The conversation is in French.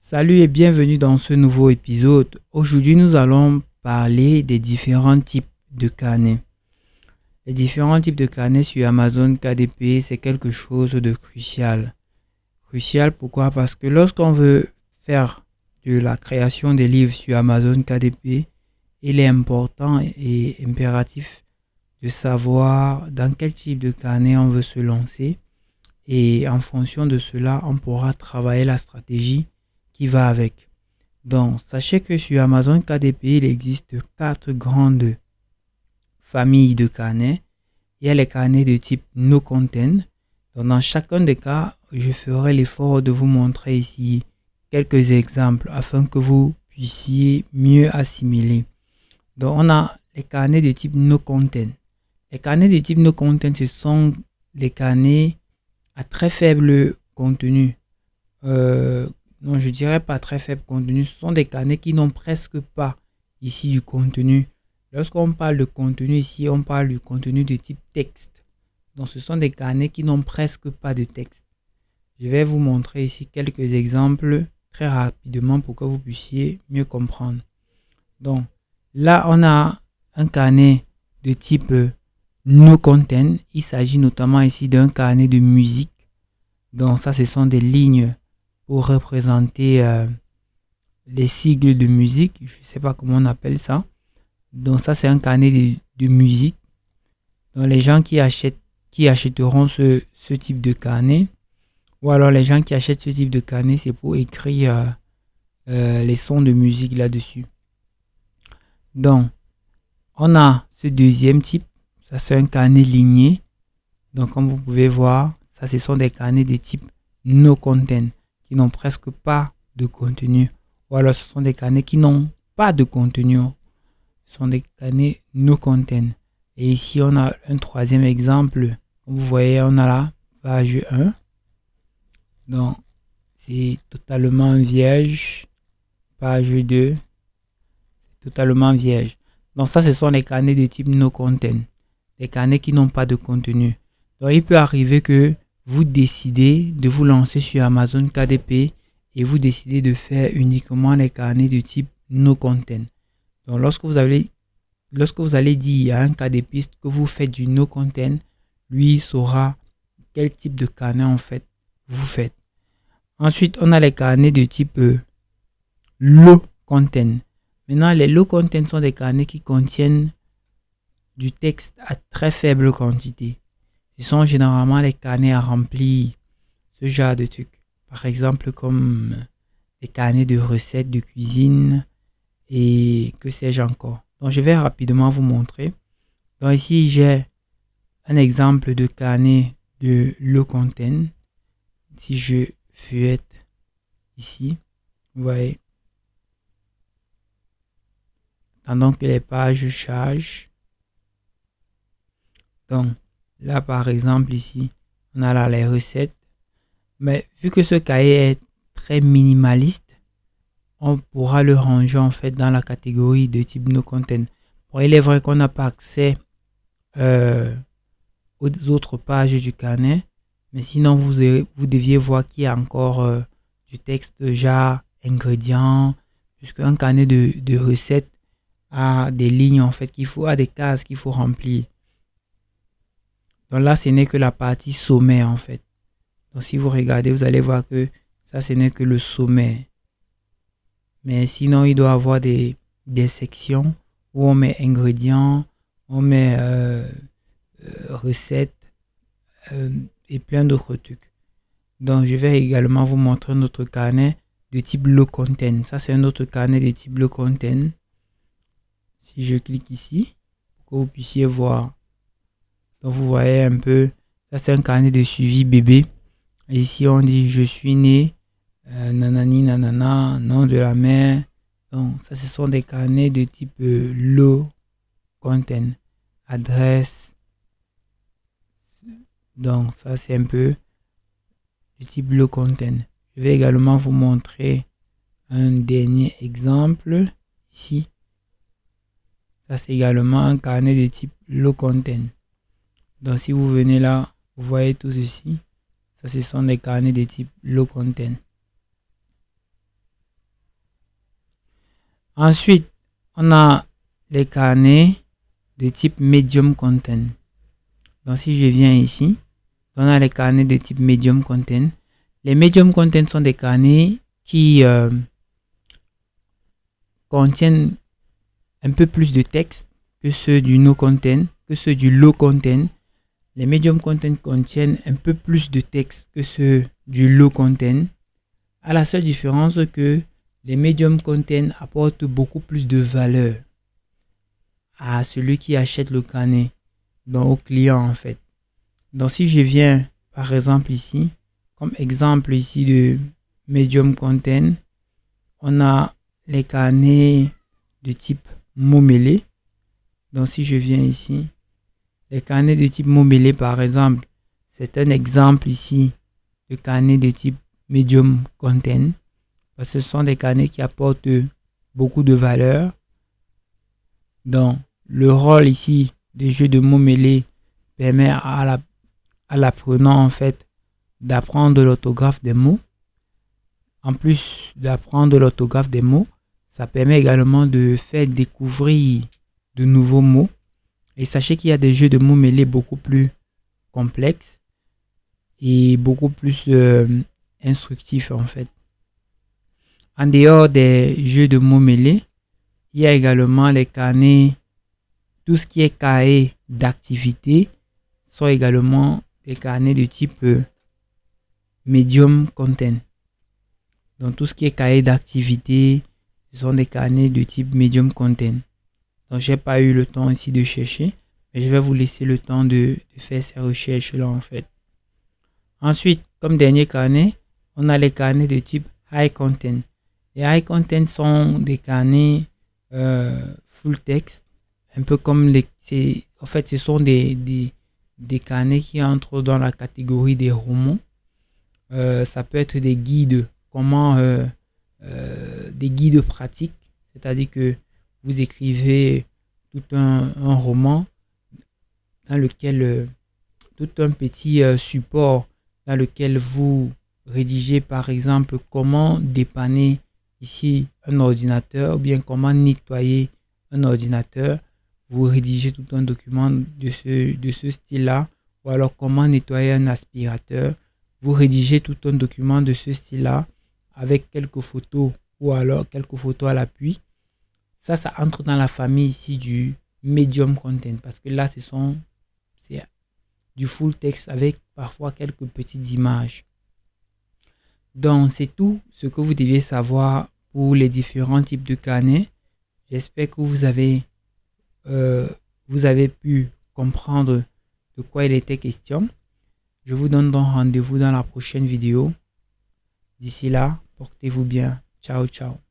Salut et bienvenue dans ce nouveau épisode. Aujourd'hui, nous allons parler des différents types de carnets. Les différents types de carnets sur Amazon KDP, c'est quelque chose de crucial. Crucial pourquoi? Parce que lorsqu'on veut faire de la création des livres sur Amazon KDP, il est important et impératif de savoir dans quel type de carnet on veut se lancer. Et en fonction de cela, on pourra travailler la stratégie qui va avec. Donc, sachez que sur Amazon KDP, il existe 4 grandes familles de carnets. Il y a les carnets de type No Content. Donc, dans chacun des cas, je ferai l'effort de vous montrer ici quelques exemples afin que vous puissiez mieux assimiler. Donc, on a les carnets de type No Content. Les carnets de type No Content, ce sont les carnets à très faible contenu. Non, je dirais pas très faible contenu. Ce sont des carnets qui n'ont presque pas ici du contenu. Lorsqu'on parle de contenu ici, on parle du contenu de type texte. Donc, ce sont des carnets qui n'ont presque pas de texte. Je vais vous montrer ici quelques exemples très rapidement pour que vous puissiez mieux comprendre. Donc, là, on a un carnet de type No Content. Il s'agit notamment ici d'un carnet de musique. Donc, ça, ce sont des lignes pour représenter les sigles de musique. Je ne sais pas comment on appelle ça. Donc ça, c'est un carnet de musique. Donc les gens qui achèteront ce type de carnet, ou alors les gens qui achètent ce type de carnet, c'est pour écrire les sons de musique là-dessus. Donc, on a ce deuxième type. Ça, c'est un carnet ligné. Donc, comme vous pouvez voir, ça, ce sont des carnets de type No Content, qui n'ont presque pas de contenu. Ou alors ce sont des carnets qui n'ont pas de contenu. Ce sont des carnets No Content. Et ici, on a un troisième exemple. Comme vous voyez, on a la page 1. Donc, c'est totalement vierge. Page 2, totalement vierge. Donc ça, ce sont les carnets de type No Content. Des carnets qui n'ont pas de contenu. Donc, il peut arriver que vous décidez de vous lancer sur Amazon KDP et vous décidez de faire uniquement les carnets de type No Content. Donc, lorsque vous allez dire à un KDPiste que vous faites du No Content, lui saura quel type de carnet en fait vous faites. Ensuite, on a les carnets de type Low Content. Maintenant, les Low Content sont des carnets qui contiennent du texte à très faible quantité. Ce sont généralement les carnets à remplir, ce genre de trucs. Par exemple, comme les carnets de recettes de cuisine et que sais-je encore. Donc, je vais rapidement vous montrer. Donc, ici, j'ai un exemple de carnet de Low Content. Si je feuillette ici, vous voyez. Pendant que les pages chargent. Donc, là, par exemple, ici, on a là les recettes. Mais vu que ce cahier est très minimaliste, on pourra le ranger en fait dans la catégorie de type No Content. Bon, il est vrai qu'on n'a pas accès aux autres pages du carnet, mais sinon vous deviez voir qu'il y a encore du texte genre ingrédients, puisque un carnet de recettes a des lignes en fait a des cases qu'il faut remplir. Donc là, ce n'est que la partie sommet en fait. Donc si vous regardez, vous allez voir que ça, ce n'est que le sommet. Mais sinon, il doit avoir des sections où on met ingrédients, on met recettes et plein d'autres trucs. Donc, je vais également vous montrer notre carnet de type Low Content. Ça, c'est un autre carnet de type Low Content. Si je clique ici, pour que vous puissiez voir. Donc, vous voyez un peu, ça, c'est un carnet de suivi bébé. Et ici, on dit « Je suis né ». Nanani, nanana, nom de la mère. Donc, ça, ce sont des carnets de type Low Content. Adresse. Donc, ça, c'est un peu du type Low Content. Je vais également vous montrer un dernier exemple. Ici. Ça, c'est également un carnet de type Low Content. Donc, si vous venez là, vous voyez tout ceci. Ça, ce sont des carnets de type Low Content. Ensuite, on a les carnets de type medium content. Donc, si je viens ici, on a les carnets de type medium content. Les medium content sont des carnets qui contiennent un peu plus de texte que ceux du no content, que ceux du low content. Les medium content contiennent un peu plus de texte que ceux du low content, à la seule différence que les medium content apportent beaucoup plus de valeur à celui qui achète le carnet, donc au client en fait. Donc si je viens par exemple ici, comme exemple ici de medium content, on a les carnets de type mots mêlés. Donc si je viens ici, les carnets de type mots mêlés par exemple, c'est un exemple ici de carnet de type medium content, parce que ce sont des carnets qui apportent beaucoup de valeur. Donc le rôle ici des jeux de mots mêlés permet à l'apprenant en fait d'apprendre l'orthographe des mots. En plus d'apprendre l'orthographe des mots, ça permet également de faire découvrir de nouveaux mots. Et sachez qu'il y a des jeux de mots mêlés beaucoup plus complexes et beaucoup plus instructifs en fait. En dehors des jeux de mots mêlés, il y a également les carnets, tout ce qui est cahier d'activité sont également des carnets de type medium content. Donc tout ce qui est cahier d'activité, ce sont des carnets de type medium content. Donc j'ai pas eu le temps ici de chercher, mais je vais vous laisser le temps de faire ces recherches là en fait. Ensuite, comme dernier carnet, on a les carnets de type high content. Les high content sont des carnets full text, un peu comme en fait ce sont des carnets qui entrent dans la catégorie des romans. Ça peut être des guides, des guides pratiques, c'est-à-dire que vous écrivez tout un roman dans lequel, tout un petit support dans lequel vous rédigez par exemple comment dépanner ici un ordinateur ou bien comment nettoyer un ordinateur. Vous rédigez tout un document de ce style-là, ou alors comment nettoyer un aspirateur. Vous rédigez tout un document de ce style-là avec quelques photos ou alors quelques photos à l'appui. Ça entre dans la famille ici du medium content parce que là, c'est du full text avec parfois quelques petites images. Donc, c'est tout ce que vous devez savoir pour les différents types de carnets. J'espère que vous avez pu comprendre de quoi il était question. Je vous donne donc rendez-vous dans la prochaine vidéo. D'ici là, portez-vous bien. Ciao, ciao.